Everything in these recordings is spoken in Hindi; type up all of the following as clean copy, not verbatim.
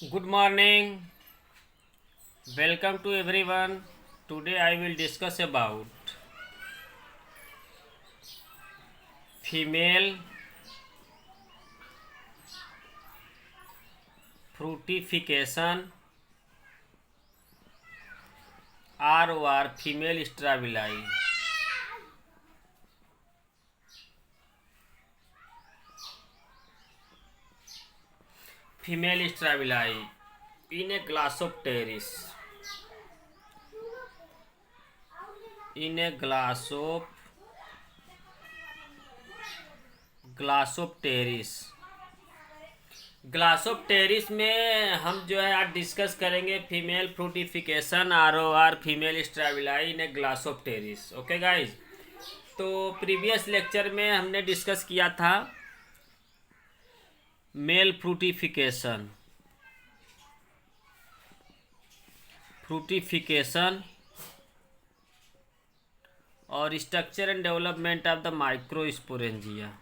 Good morning. Welcome to everyone. Today I will discuss about female fructification or female strabili. Female strabili in a glass of terrace. In a glass of terrace. Glossopteris में हम जो है आज डिस्कस करेंगे female fructification or female strobili in a Glossopteris. Okay guys, तो प्रीवियस लेक्चर में हमने डिस्कस किया था मेल फ्रूटिफिकेशन और structure and development of the microsporangia.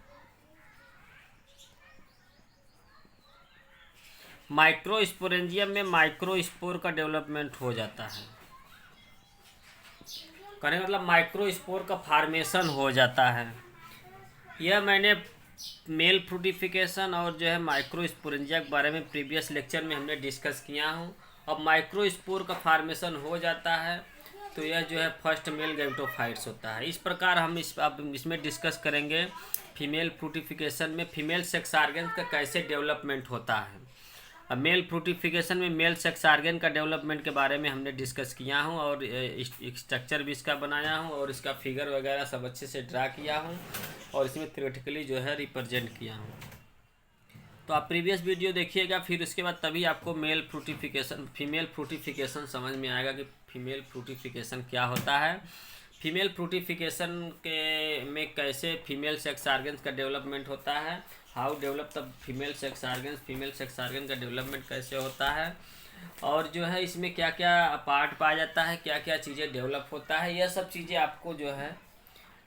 Microsporangium में माइक्रोस्पोर का डेवलपमेंट हो जाता है, कहने मतलब माइक्रोस्पोर का फार्मेशन हो जाता है। यह मैंने मेल फ्रूटिफिकेशन और जो है माइक्रोस्पोरेंजिया के बारे में प्रीवियस लेक्चर में हमने डिस्कस किया हूँ। अब माइक्रोस्पोर का फार्मेशन हो जाता है तो यह जो है फर्स्ट मेल गैमेटोफाइट्स होता है। इस प्रकार हम अब इसमें डिस्कस करेंगे फीमेल फ्रूटिफिकेशन में फीमेल सेक्स ऑर्गन का कैसे डेवलपमेंट होता है। अब मेल फ्रूटिफिकेशन में मेल सेक्स ऑर्गन का डेवलपमेंट के बारे में हमने डिस्कस किया हूँ और स्ट्रक्चर भी इसका बनाया हूँ और इसका फिगर वगैरह सब अच्छे से ड्रा किया हूँ और इसमें थ्योरेटिकली जो है रिप्रेजेंट किया हूँ। तो आप प्रीवियस वीडियो देखिएगा, फिर उसके बाद तभी आपको फीमेल फ्रूटिफिकेशन समझ में आएगा कि फीमेल फ्रूटिफिकेशन क्या होता है। फीमेल फ्रूटिफिकेशन के में कैसे फीमेल सेक्स ऑर्गन्स का डेवलपमेंट होता है, how develop the female sex organ का डेवलपमेंट कैसे होता है और जो है इसमें क्या क्या पार्ट पाया जाता है, क्या क्या चीज़ें डेवलप होता है, यह सब चीज़ें आपको जो है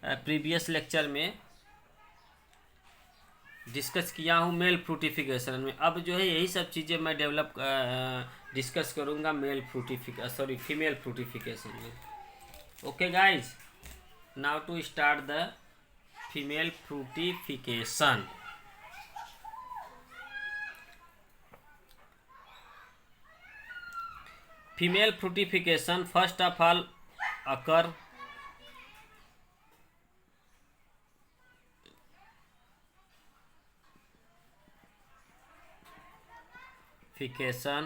प्रीवियस लेक्चर में डिस्कस किया हूँ मेल फ्रूटिफिकेशन में। अब जो है यही सब चीज़ें मैं डिस्कस करूँगा फीमेल फ्रूटिफिकेशन में। Okay guys, now to start the female fructification. Female fructification first of all occur fication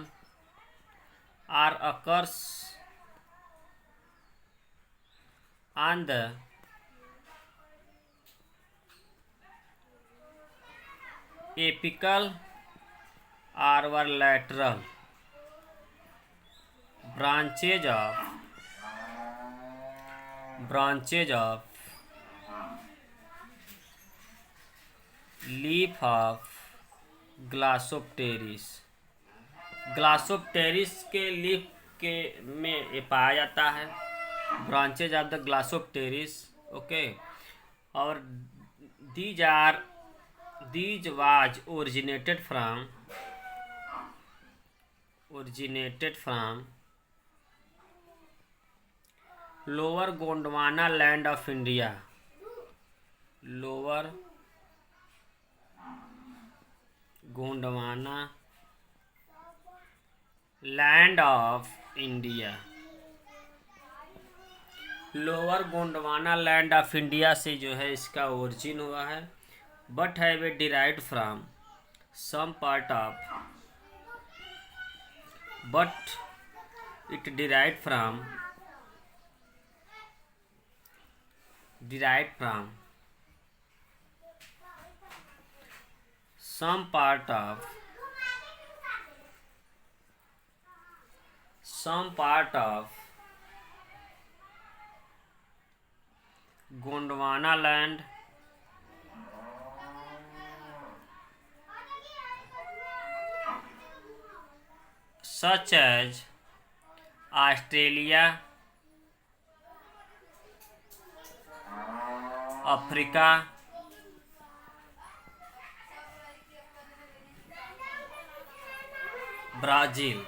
or occurs on the apical or lateral branches of leaf of Glossopteris. Glossopteris के लीफ के में ये पाया जाता है, branches of the Glossopteris. Okay, और these was originated from lower Gondwana land of India. Lower Gondwana land of India. Lower Gondwana land of India से जो है इसका ओरिजिन हुआ है, but have a derived from some part of but it derived from some part of Gondwana land such as Australia, Africa, Brazil.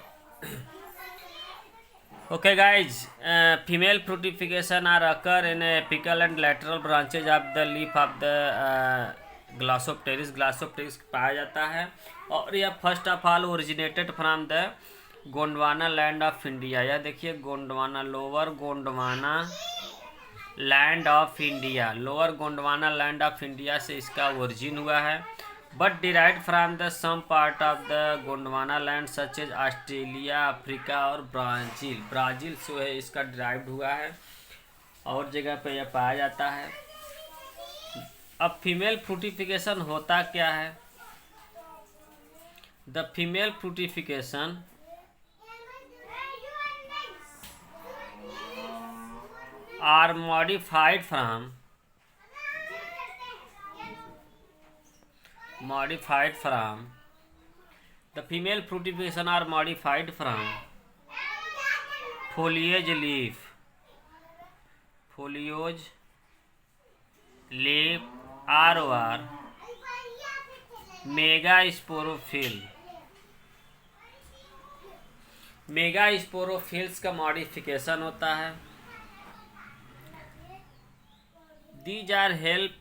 Okay guys, female fructification are occur in apical and lateral branches of the leaf of the Glossopteris. Glossopteris पाया जाता है और यह first of all originated from the Gondwana land of India. यह देखिए Gondwana, lower Gondwana land of India, lower Gondwana land of India से इसका ओरिजिन हुआ है. But derive from the some part of the Gondwana land such as Australia, Africa और ब्राज़ील. ब्राज़ील से है इसका डिराइव्ड हुआ है और जगह पे यह पाया जाता है. अब फीमेल फ्रूटिफिकेशन होता क्या है? The female fructification are modified from the female fructification are modified from foliage leaf or megasporophyll. मेगास्पोरोफिल्स का मॉडिफिकेशन होता है. These are help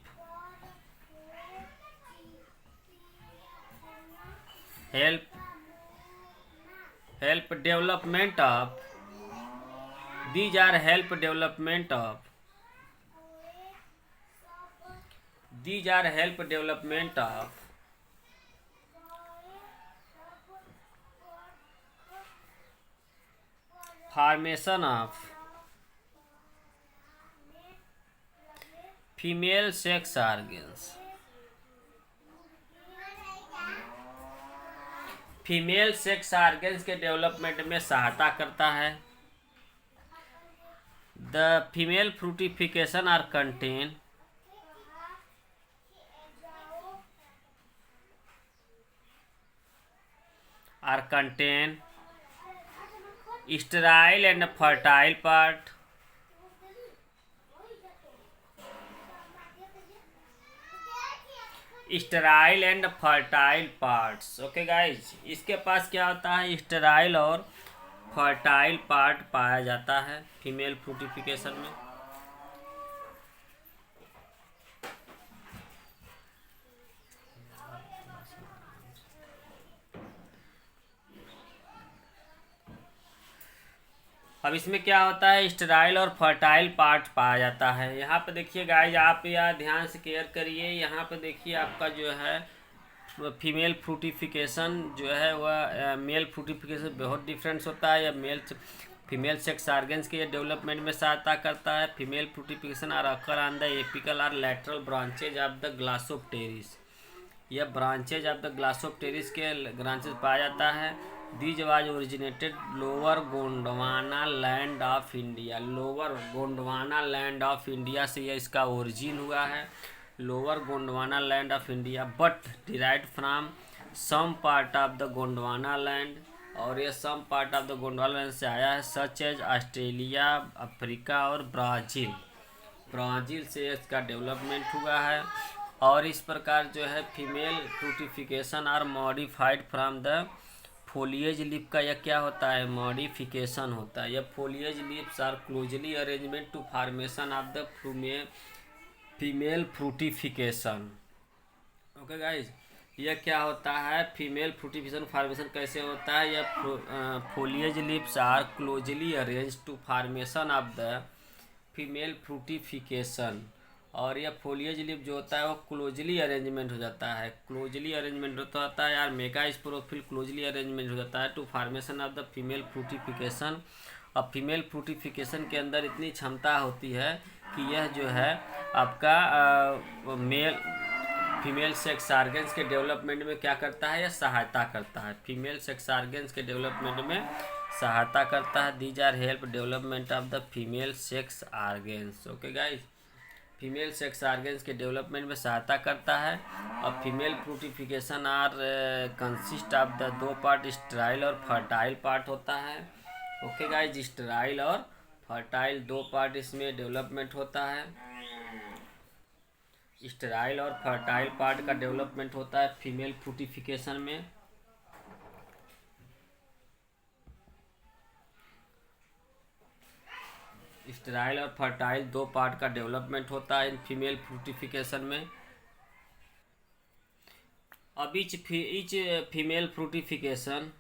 development of formation of female sex organs. Female sex organs के डेवलपमेंट में सहायता करता है. The female fructification are contain sterile and fertile part. Sterile and fertile parts. Okay guys, इसके पास क्या होता है? स्टेराइल और फर्टाइल पार्ट पाया जाता है फीमेल फ्रूटिफिकेशन में. अब इसमें क्या होता है? स्टेराइल और फर्टाइल पार्ट पाया जाता है. यहाँ पे देखिए गाइज, आप यहाँ ध्यान से केयर करिए. यहाँ पे देखिए आपका जो है फीमेल फ्रूटिफिकेशन जो है वह मेल फ्रूटिफिकेशन बहुत डिफरेंस होता है. या फीमेल सेक्स ऑर्गन्स के डेवलपमेंट में सहायता करता है. Female fructification are occur on the apical और lateral branches of the Glossopteris. यह ब्रांचेज ऑफ द ग्लासोप्टेरिस के ब्रांचेज पाया जाता है. These was originated lower Gondwana land of India. Lower Gondwana land of India से यह इसका ओरिजिन हुआ है. Lower Gondwana land of India but derived from some part of the Gondwana land. और ये some part of the Gondwana land से आया है सच एज ऑस्ट्रेलिया, अफ्रीका और ब्राज़ील. ब्राज़ील से इसका डेवलपमेंट हुआ है. और इस प्रकार जो है female fructification are modified from the foliage leaf का यह क्या होता है? मॉडिफिकेशन होता है. यह foliage leaves are closely arrangement to formation of the female fructification. Okay guys, यह क्या होता है? फीमेल फ्रूटिफिकेशन फॉर्मेशन कैसे होता है? यह foliage leaves are closely arrange to formation of the female fructification. और यह फोलिएज लिप जो होता है वो क्लोजली अरेंजमेंट हो जाता है. क्लोजली अरेंजमेंट होता है यार. मेगास्पोरोफिल क्लोजली अरेंजमेंट हो जाता है to formation of the female fructification. और फीमेल फ्रूटिफिकेशन के अंदर इतनी क्षमता होती है कि यह जो है आपका फीमेल सेक्स ऑर्गन्स के डेवलपमेंट में क्या करता है? यह सहायता करता है. फीमेल सेक्स ऑर्गन्स के डेवलपमेंट में सहायता करता है. These are help development of the female sex organs. Okay guys, female sex organs के डेवलपमेंट में सहायता करता है. और female fructification are consist of the दो पार्ट, स्टेराइल और फर्टाइल पार्ट होता है. ओके गाइज, स्टेराइल और फर्टाइल दो पार्ट इसमें डेवलपमेंट होता है. स्टेराइल और फर्टाइल पार्ट का डेवलपमेंट होता है फीमेल फ्रूटिफिकेशन में. स्टेराइल और फर्टाइल दो पार्ट का डेवलपमेंट होता है इन फीमेल फ्रूटिफिकेशन में। अब each female fructification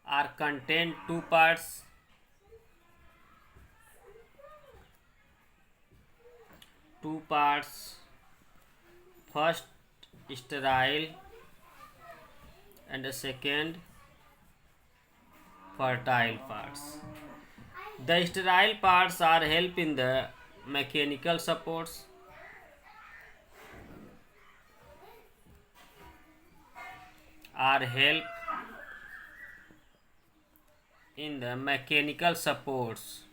are contain two parts. First sterile and the second fertile parts. The sterile parts are help in the mechanical supports. Are help in the mechanical supports.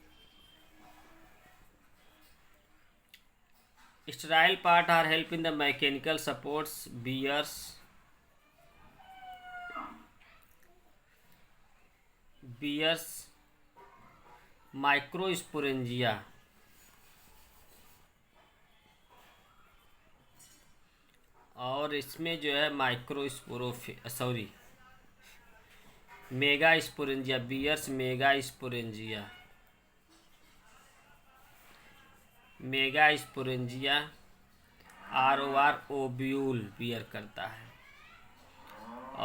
Sterile part are help in the mechanical supports. Beers microsporangia और इसमें जो है megasporangia, bears megasporangia ROR ovule beer करता है,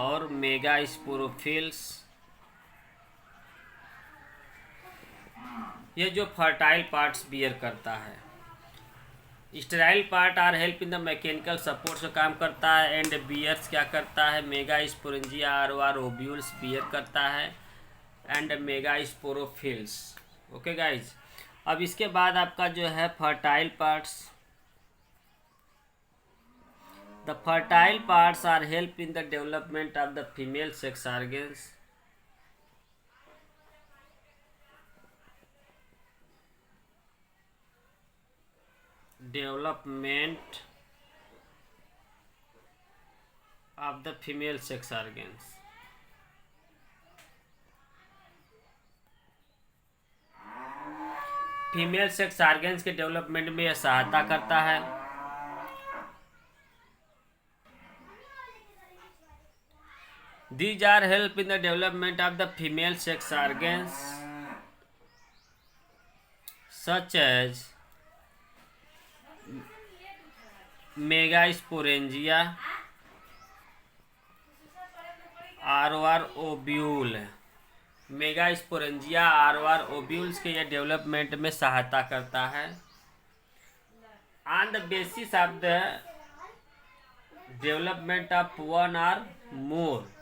और मेगास्पोरोफिल्स ये जो फर्टाइल पार्ट्स बियर करता है। Sterile part are help in the mechanical support से काम करता है, एंड बियर्स क्या करता है, मेगास्पोरेंजिया ROR ओब्यूल्स बियर करता है, एंड मेगास्पोरोफिल्स। ओके गाइज, अब इसके बाद आपका जो है fertile parts. The fertile parts are help in the development of the female sex organs. Development of the female sex organs. Female sex organs के डेवलपमेंट में यह सहायता करता है। These are help in the development of the female sex organs such as megasporangia ROR ovule. Megasporangia ROR ovules के ये डेवलपमेंट में सहायता करता है। On the basis of the development of one are more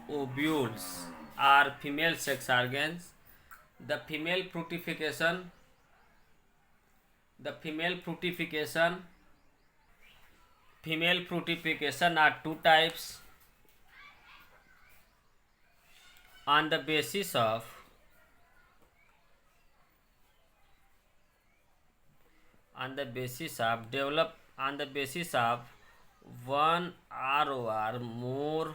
ovules are female sex organs. The female fructification are two types. On the basis of one or more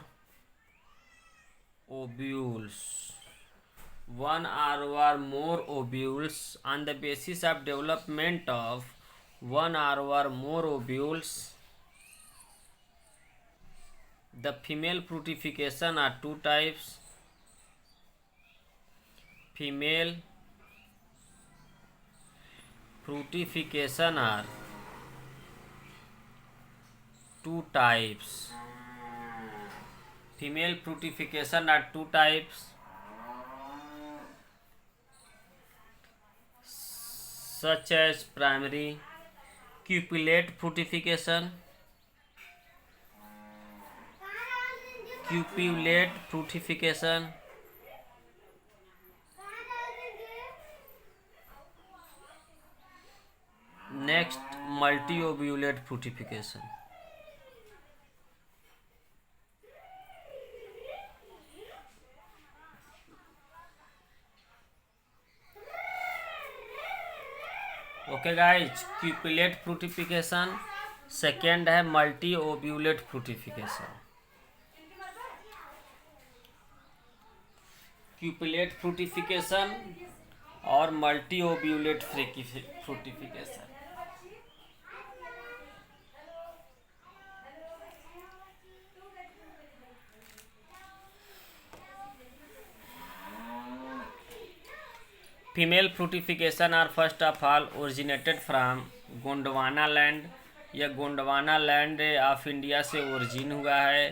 ovules. On the basis of development of one or more ovules, the female fructification are two types. Female fructification are two types. Such as primary cupulate fructification, next multi-ovulate fructification. Okay guys, cupulate fructification, second है multi ovulate fructification. Cupulate fructification और multi ovulate fructification. Female fructification are first of all originated from Gondwana land. यह गोंडवाना लैंड ऑफ इंडिया से ओरिजिन हुआ है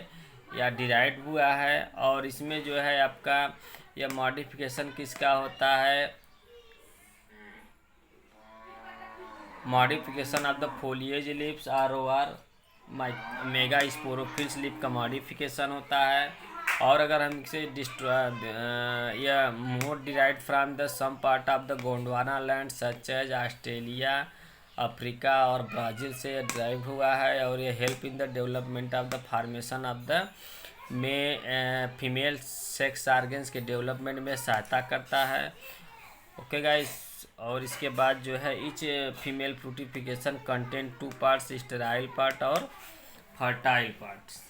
या डिराइव हुआ है। और इसमें जो है आपका यह मॉडिफिकेशन किसका होता है, modification of the foliage leaves ROR mega sporophylls leaf का मॉडिफिकेशन होता है। और अगर हम इसे यह more derive from the some part of the Gondwana land such as Australia, Africa और ब्राज़ील से ड्राइव हुआ है। और ये help in the development of the formation of the female sex organs के डेवलपमेंट में सहायता करता है। Okay guys. और इसके बाद जो है each female fructification content 2 parts, sterile part और फर्टाइल पार्ट्स।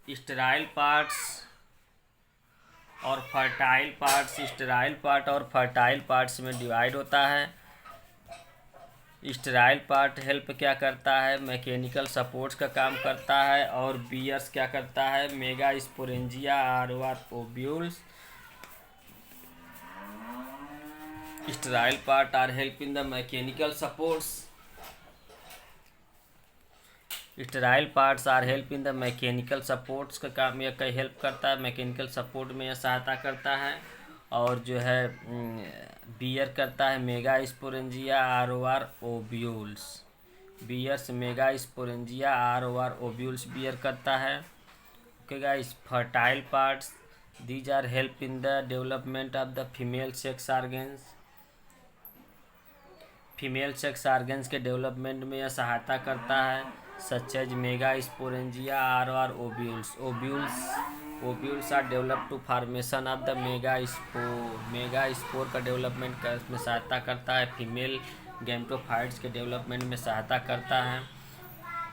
स्टेराइल पार्ट्स और फर्टाइल पार्ट्स, स्टेराइल पार्ट और फर्टाइल पार्ट्स में डिवाइड होता है। स्टेराइल पार्ट हेल्प क्या करता है, मैकेनिकल सपोर्ट्स का काम करता है। और बियर्स क्या करता है, megasporangia ROR ovules. Sterile part are help in the mechanical supports. Sterile parts are help in the mechanical supports का काम यह कई हेल्प करता है, मैकेनिकल सपोर्ट में यह सहायता करता है। और जो है बियर करता है megasporangia ROR ovules. Bears megasporangia ROR ovules bear करता है। Okay guys. Fertile parts these are help in the development of the female sex organs. Female sex organs के डेवलपमेंट में यह सहायता करता है, such as megasporangia ROR ovules. Ovules are develop to formation of the megaspore का डेवलपमेंट में सहायता करता है, फीमेल गैमेटोफाइट्स के डेवलपमेंट में सहायता करता है।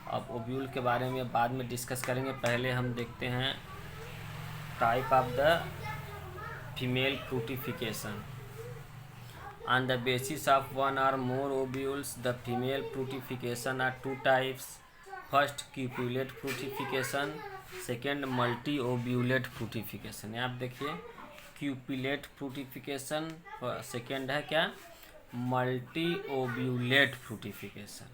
अब ओब्यूल के बारे में बाद में डिस्कस करेंगे, पहले हम देखते हैं type of the female fructification. On the basis of one or more ovules, the female fructification are 2 types. First, cupulate fructification. Second, multi-ovulate fructification। आप देखिए क्यूपुलेट फ्रूटिफिकेशन, सेकेंड है क्या, multi ovulate fructification.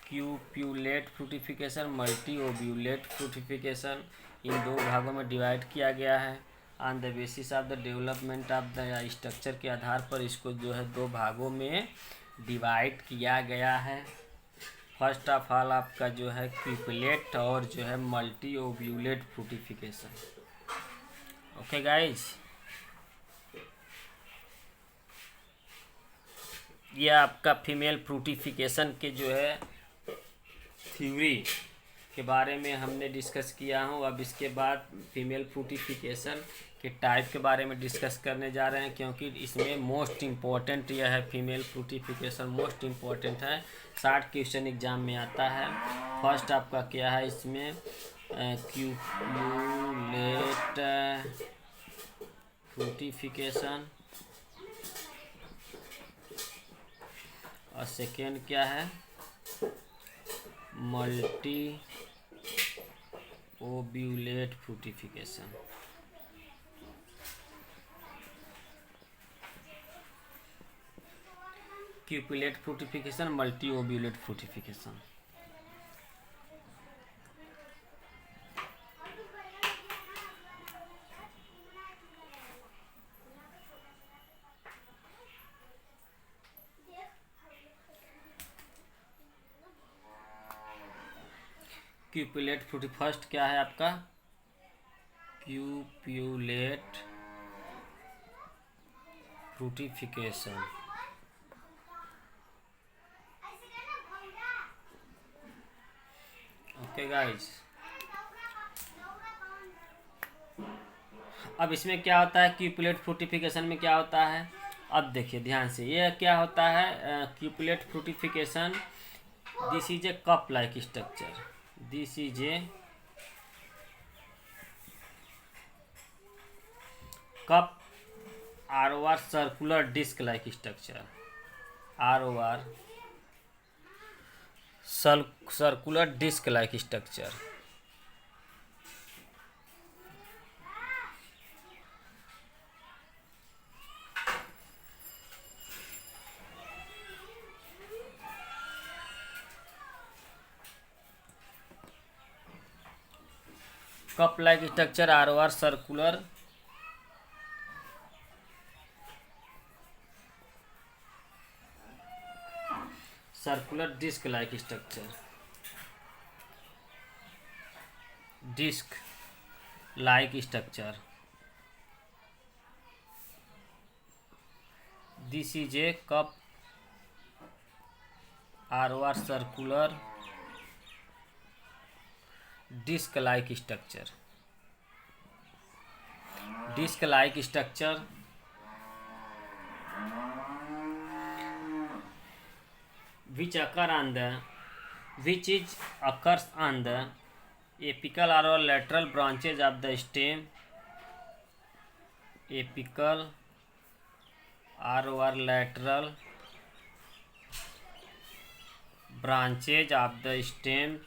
Cupulate fructification, multi ovulate फ्रूटिफिकेशन, इन 2 भागों में डिवाइड किया गया है। On the basis of the development of the structure के आधार पर इसको जो है 2 भागों में डिवाइड किया गया है। फर्स्ट ऑफ ऑल आपका जो है क्यूपुलेट और जो है multi ovulate fructification. Okay guys. ये आपका फीमेल फ्रूटिफिकेशन के जो है थ्योरी के बारे में हमने डिस्कस किया हूँ। अब इसके बाद फीमेल फ्रूटिफिकेशन के टाइप के बारे में डिस्कस करने जा रहे हैं, क्योंकि इसमें मोस्ट इम्पॉर्टेंट यह है, फीमेल फ्रूटिफिकेशन मोस्ट इम्पॉर्टेंट है। 60 क्वेश्चन एग्जाम में आता है। फर्स्ट आपका क्या है इसमें, क्यूपुलेट फ्रूटिफिकेशन, और सेकेंड क्या है, multi ovulate fructification. Cupulate fructification, multi ovulate fructification. Cupulate फ्रूटी फर्स्ट क्या है आपका, क्यूपुलेट फ्रूटिफिकेशन। Okay guys. अब इसमें क्या होता है, क्यूपुलेट फ्रूटिफिकेशन में क्या होता है, अब देखिए ध्यान से, ये क्या होता है cupulate fructification, this is a cup like structure, this is a cup ROR circular disc like structure, ROR circular disc like structure. Cup like structure ROR circular disc like structure, disc like structure. This is a cup ROR circular disc like structure, disc like structure which occurs on the apical or lateral branches of the stem, apical or lateral branches of the stems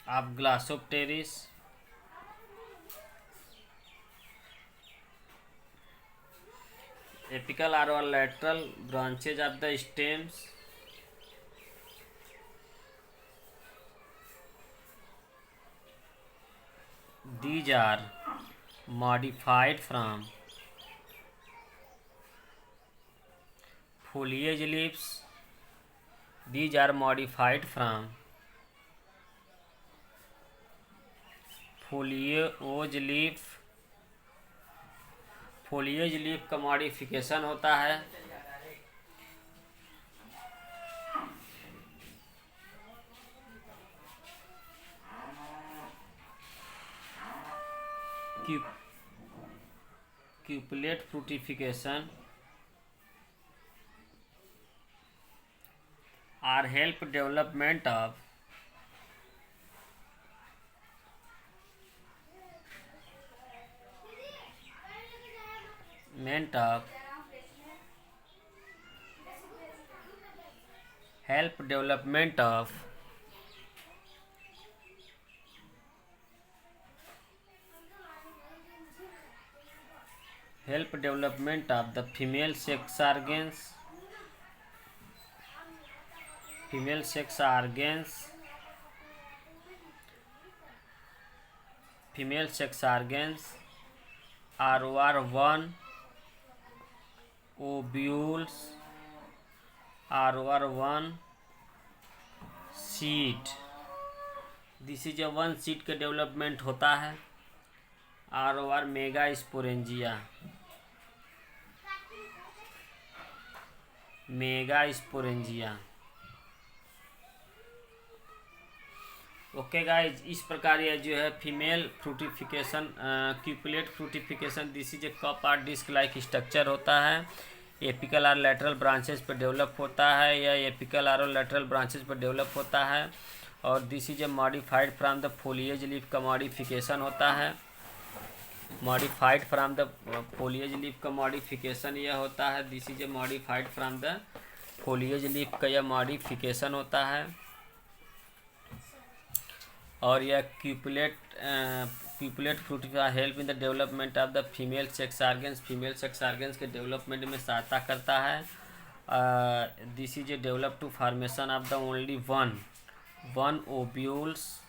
of Glossopteris, apical or lateral branches of the stems these are modified from foliage leaves, these are modified from foliage leaf, foliage leaf का मॉडिफिकेशन होता है क्यूपलेट फ्रूटिफिकेशन are help development of the female sex organs, ROR1 ovules, ROR1 seed, this is a one seed का डेवलपमेंट होता है। ROR mega sporangia, okay guys, इस प्रकार यह जो है female fructification, cupulate fructification, this is a cup और डिस्क लाइक स्ट्रक्चर होता है। एपिकल और लेटरल ब्रांचेस पर डेवलप होता है, या एपिकल और लेटरल ब्रांचेस पर डेवलप होता है। और this is a modified from the foliage leaf का मॉडिफिकेशन होता है, modified from the foliage leaf का मॉडिफिकेशन यह होता है। This is a modified from the foliage leaf का यह मॉडिफिकेशन होता है। और यह cupulate fructification help in the development of the female sex organs, female sex organs के डेवलपमेंट में सहायता करता है। This is a develop to formation of the only one ovules,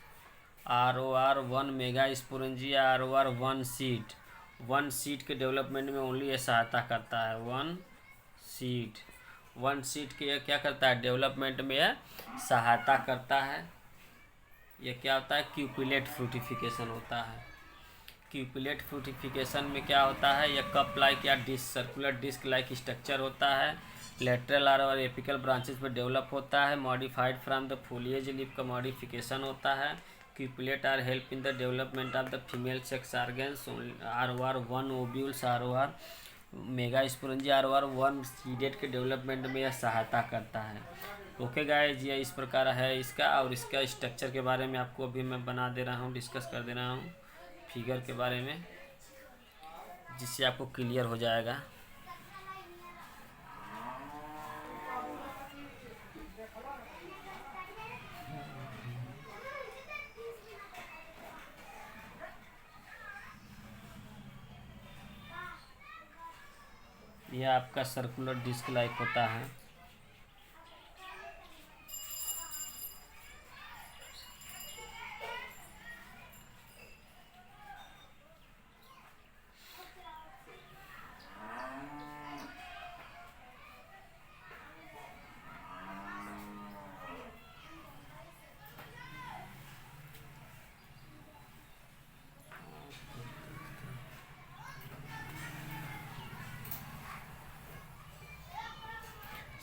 ROR1 mega sporangia, ROR1 seed, one seed के डेवलपमेंट में ओनली ये सहायता करता है। वन सीड के क्या करता है, डेवलपमेंट में यह सहायता करता है। यह क्या होता है, क्यूपुलेट फ्रूटिफिकेशन होता है। क्यूपुलेट फ्रूटिफिकेशन में क्या होता है, यह कप लाइक या disc, circular disc like structure होता है। लेटरल और एपिकल ब्रांचेस पर डेवलप होता है। Modified from the foliage leaf का मॉडिफिकेशन होता है। Cupulate are help in the development of the female sex organs, ROR1 ovules, ROR mega sporangia, ROR1 seeded के डेवलपमेंट में यह सहायता करता है। ओके गाइज, ये इस प्रकार है इसका, और इसका स्ट्रक्चर के बारे में आपको अभी मैं बना दे रहा हूँ, डिस्कस कर दे रहा हूँ फिगर के बारे में। जिससे आपको क्लियर हो जाएगा। यह आपका सर्कुलर डिस्क लाइक होता है।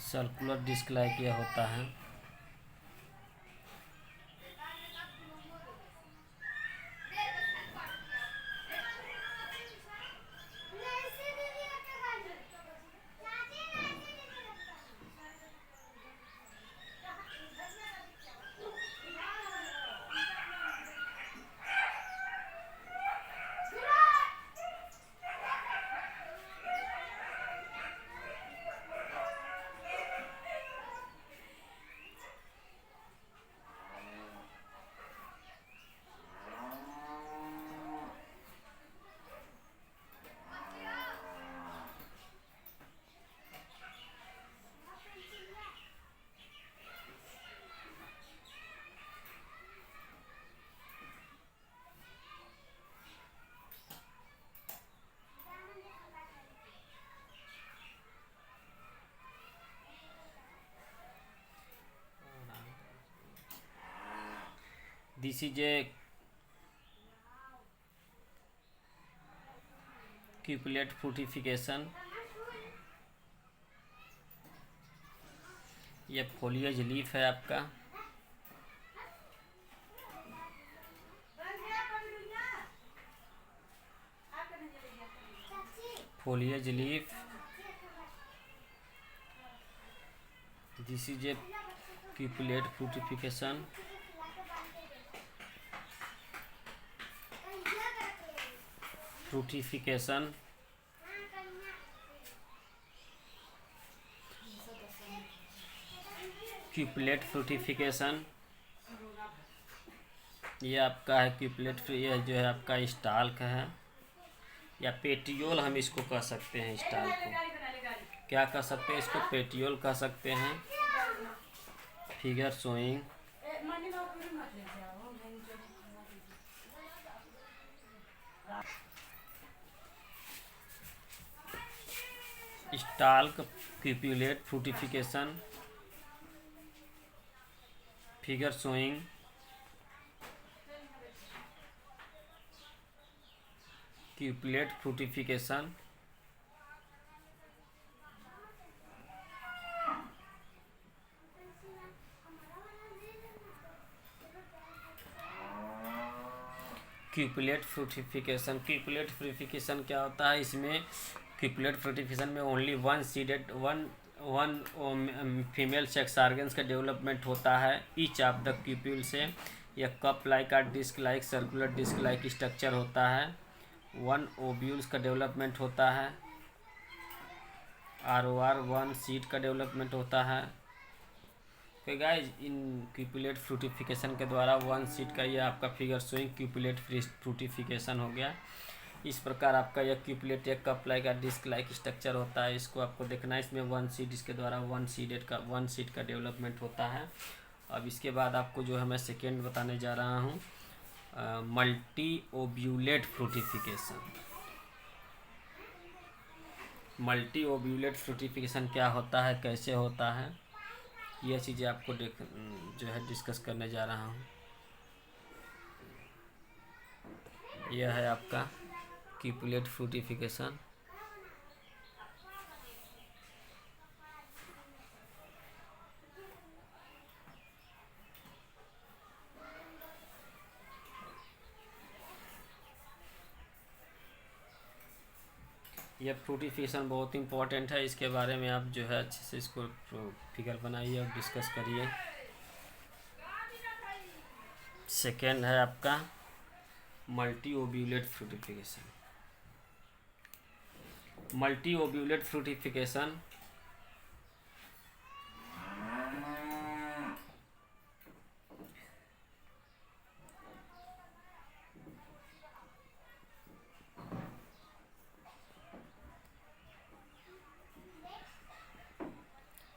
सर्कुलर डिस्क लाइक यह होता है। This is a cupulate fructification। यह फोलियज लीफ है आपका। Foliage leaf. This is A cupulate fructification। फ्रूटिफिकेशन। क्यूपलेट फ्रूटिफिकेशन। ये आपका है क्यूपलेट। यह जो है आपका स्टाल्क है या पेटियोल, हम इसको कह सकते हैं। स्टाल्क को क्या कह सकते हैं? इसको पेटियोल कह सकते हैं। Figure showing stalk cupulate fructification. Figure showing cupulate fructification. Cupulate fructification. Cupulate fructification क्या होता है? इसमें क्यूपुलेट फ्रूटिफिकेशन में only one seeded one female sex organs का डेवलपमेंट होता है ईच ऑफ द क्यूप्यूल से। यह कप लाइक और disc like circular disc like structure होता है। वन ओव्यूल्स का डेवलपमेंट होता है। ROR वन सीड का डेवलपमेंट होता है। तो गाइज इन क्यूपुलेट फ्रूटिफिकेशन के द्वारा वन सीड का यह आपका फिगर शोइंग क्यूपुलेट फ्रूटिफिकेशन हो गया। इस प्रकार आपका यह क्यूपुलेट एक कप लाइक या डिस्क लाइक स्ट्रक्चर होता है। इसको आपको देखना है। इसमें वन सीड, इसके द्वारा वन सीड का डेवलपमेंट होता है। अब इसके बाद आपको जो है मैं सेकेंड बताने जा रहा हूँ, multi ovulate fructification. Multi ovulate फ्रूटिफिकेशन क्या होता है, कैसे होता है, यह चीज़ें आपको जो है डिस्कस करने जा रहा हूँ। यह है आपका क्यूपुलेट फ्रूटिफिकेशन। यह फ्रूटिफिकेशन बहुत इंपॉर्टेंट है। इसके बारे में आप जो है अच्छे से इसको फिगर बनाइए और डिस्कस करिए। सेकेंड है आपका multi ovulate fructification. Multi ovulate fructification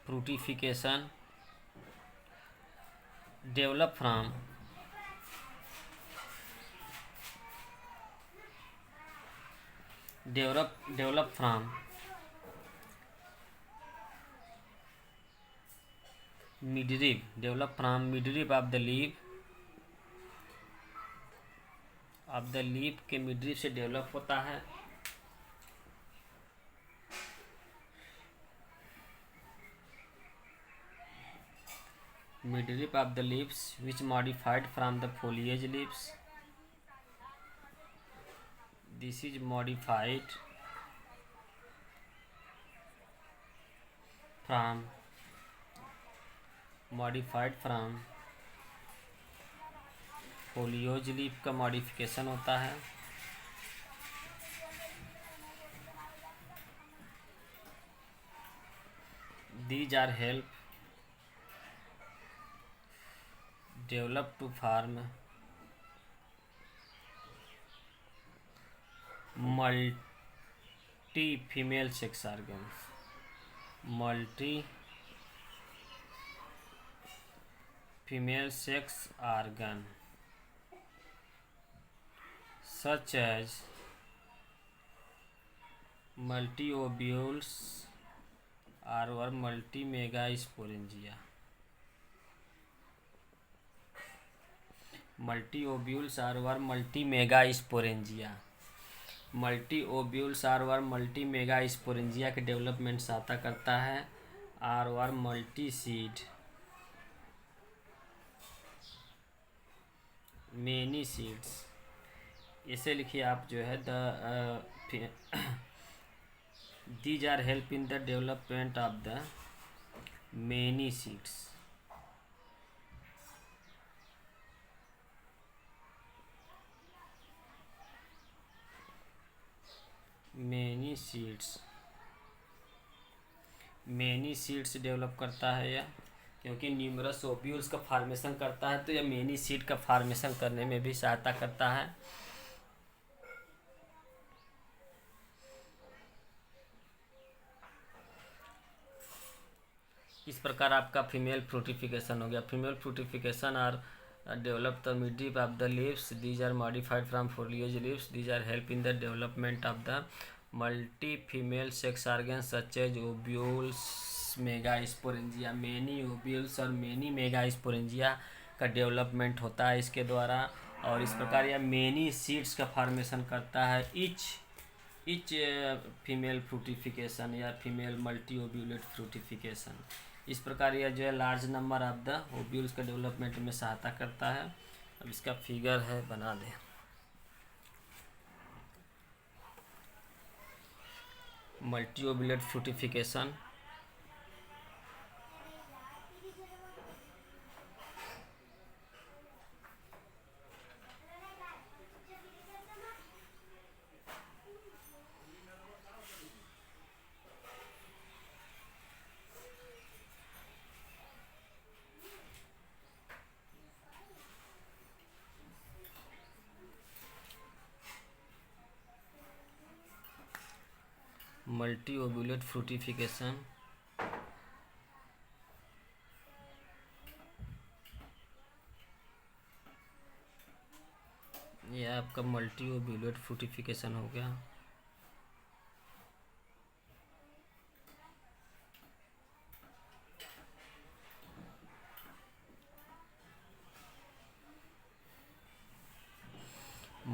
fruitification develop from develop from midrib of the leaf के मिडरिप से डेवलप होता है। Midrib of the leaves which modified from the foliage leaves. This is modified from foliage leaf का मॉडिफिकेशन होता है। These are help develop to form multi female sex organs, multi female sex organ such as multiovules or multimegasporangia. multiovules or multimegasporangia multiovules और multimegasporangia के डेवलपमेंट सहायता करता है। और मल्टी सीड मेनी सीड्स, इसे लिखिए आप जो है these are help in the development of the many seeds. Many seeds develop करता है यह, क्योंकि न्यूमरस ओव्यूल्स का फॉर्मेशन करता है, तो यह मेनी सीड का फॉर्मेशन करने में भी सहायता करता है। इस प्रकार आपका फीमेल फ्रूटिफिकेशन हो गया। Female fructification are develop the midrib of the leaves. These are modified from foliage leaves. These are help in the development of the multi female sex organs such as ovules, megasporangia. many ovules और many megasporangia का डेवलपमेंट होता है इसके द्वारा। और इस प्रकार यह मेनी सीड्स का फॉर्मेशन करता है। इच फीमेल फ्रूटिफिकेशन या फीमेल मल्टी ओव्यूलेट फ्रूटिफिकेशन, इस प्रकार यह जो है large number of the ovules का डेवलपमेंट में सहायता करता है। अब इसका फिगर है, बना दें। Multi ovulate fructification multi ovulate फ्रूटिफिकेशन यह आपका मल्टी ओव्यूलेट फ्रूटिफिकेशन हो गया।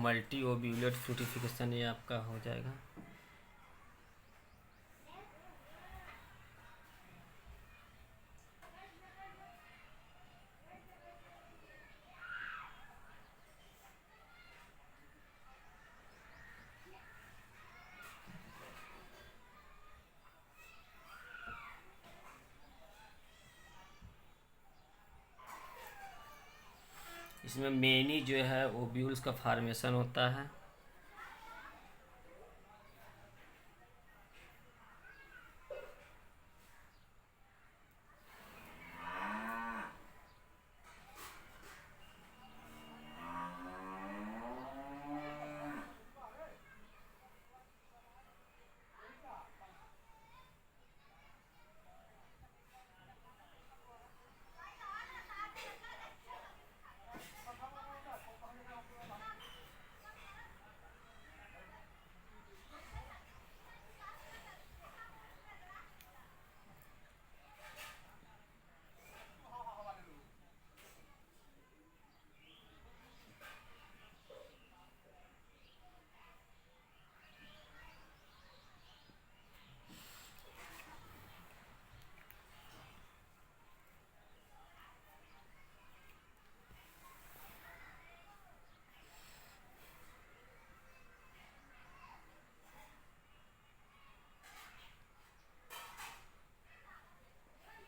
मल्टी ओव्यूलेट फ्रूटिफिकेशन ये आपका हो जाएगा। इसमें मेनी जो है ओव्यूल्स का फॉर्मेशन होता है।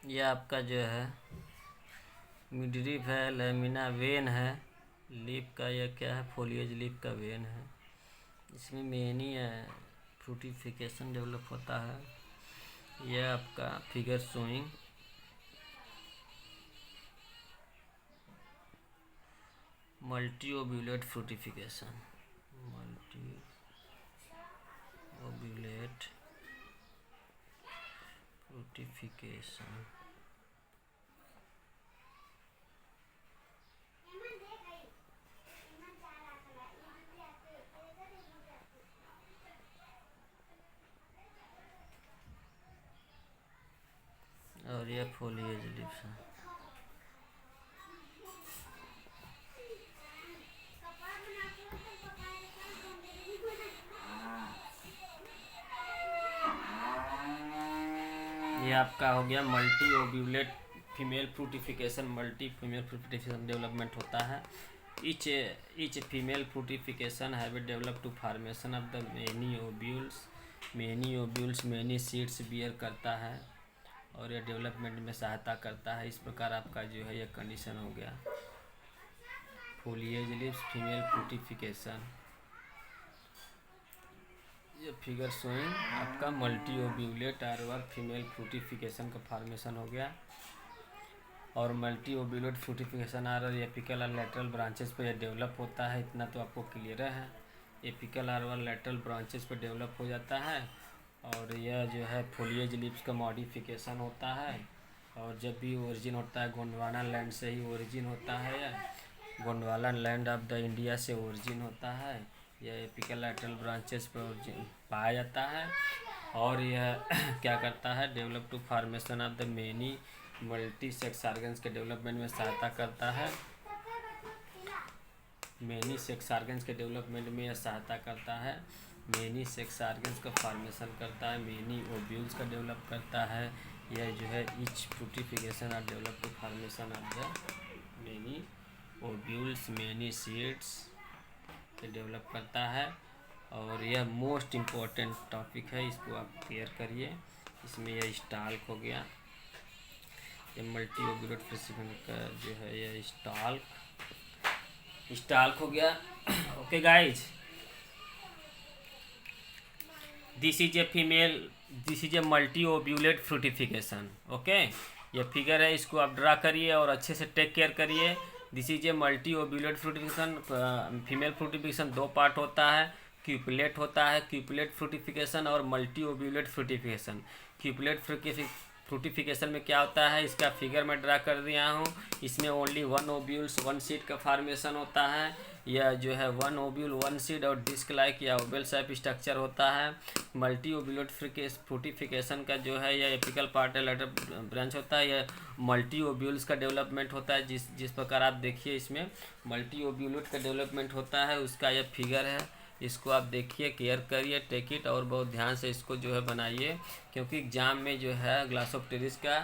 ये आपका जो है मिडरिप है, लेमिना वेन है, लीफ का यह क्या है, फोलिएज लीफ का वेन है। इसमें मेनी है फ्रूटिफिकेशन डेवलप होता है। यह आपका figure showing multi ovulate fructification, multi ovulate fructification. और यह फोलिएज लीव्स है। ये आपका हो गया multi ovulate female fructification, multi female fructification development होता है। each female fructification have developed to formation of the many ovules many seeds bear करता है और यह डेवलपमेंट में सहायता करता है। इस प्रकार आपका जो है यह कंडीशन हो गया फोलिएज लीव्स फीमेल फ्रूटिफिकेशन। ये फिगर शोइंग आपका मल्टी ओब्यूलेट और फीमेल फ्रूटिफिकेशन का फॉर्मेशन हो गया। और मल्टी ओब्यूलेट फ्रूटिफिकेशन और एपिकल और लैटरल ब्रांचेस पर यह डेवलप होता है। इतना तो आपको क्लियर है, एपिकल और लैटरल ब्रांचेस पर डेवलप हो जाता है। और यह जो है फोलिएज लीव्स का मॉडिफिकेशन होता है। और जब भी ओरिजिन होता है गोंडवाना लैंड से ही ओरिजिन होता है, यह Gondwana land of the India से ओरिजिन होता है। यह एपिकल लैटरल ब्रांचेस पर ओरिजिन पाया जाता है। और यह क्या करता है, develop to formation of the many multi sex organs के डेवलपमेंट में सहायता करता है। मेनी सेक्स ऑर्गन्स के डेवलपमेंट में यह सहायता करता है। मेनी सेक्स ऑर्गन्स का फॉर्मेशन करता है, मेनी ओव्यूल्स का डेवलप करता है। यह जो है ईच फ्रूटिफिकेशन और develop to formation of the many ovules many seeds के डेवलप करता है। और यह मोस्ट इम्पोर्टेंट टॉपिक है, इसको आप क्लियर करिए। इसमें यह स्टाल्क हो गया, ये मल्टी ओब्यूलेट फ्रूटिफिकेशन का जो है यह स्टाल्क हो गया। Okay guys, this is a multi ovulate fructification. Okay, ये फिगर है, इसको आप ड्रा करिए और अच्छे से टेक केयर करिए। This is a multi ovulate fructification. Female fructification दो पार्ट होता है, क्यूपुलेट होता है, क्यूपुलेट फ्रूटिफिकेशन और मल्टी ओब्यूलेट फ्रूटिफिकेशन। क्यूपुलेट फ्रूटिफिकेशन में क्या होता है, इसका फिगर मैं ड्रा कर दिया हूँ। इसमें only one ovules one seed का फॉर्मेशन होता है। यह जो है वन ओब्यूल वन सीड और डिस्क लाइक या ओबेल शेप स्ट्रक्चर होता है। मल्टी ओब्यूलेट फ्रूटिफिकेशन का जो है यह एपिकल पार्ट है, लैटरल ब्रांच होता है। यह मल्टी ओब्यूल्स का डेवलपमेंट होता है। जिस प्रकार आप देखिए इसमें मल्टी ओब्यूलेट का डेवलपमेंट होता है, उसका यह फिगर है। इसको आप देखिए, केयर करिए, टेक इट और बहुत ध्यान से इसको जो है बनाइए, क्योंकि एग्जाम में जो है ग्लासोप्टेरिस का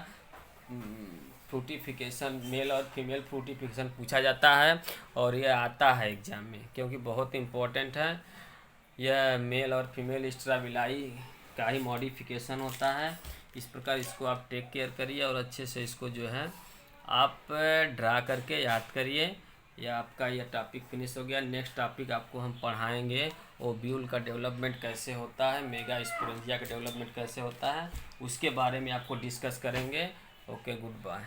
फ्रूटिफिकेशन मेल और फीमेल फ्रूटिफिकेशन पूछा जाता है और यह आता है एग्जाम में, क्योंकि बहुत इम्पोर्टेंट है। यह मेल और फीमेल स्ट्राबिलाई का ही मॉडिफिकेशन होता है। इस प्रकार इसको आप टेक केयर करिए और अच्छे से इसको जो है आप ड्रा करके याद करिए। यह आपका यह टॉपिक फिनिश हो गया। नेक्स्ट टॉपिक आपको हम पढ़ाएंगे ओब्यूल का डेवलपमेंट कैसे होता है, मेगा स्पोरेंजिया का डेवलपमेंट कैसे होता है, उसके बारे में आपको डिस्कस करेंगे। Okay, good bye.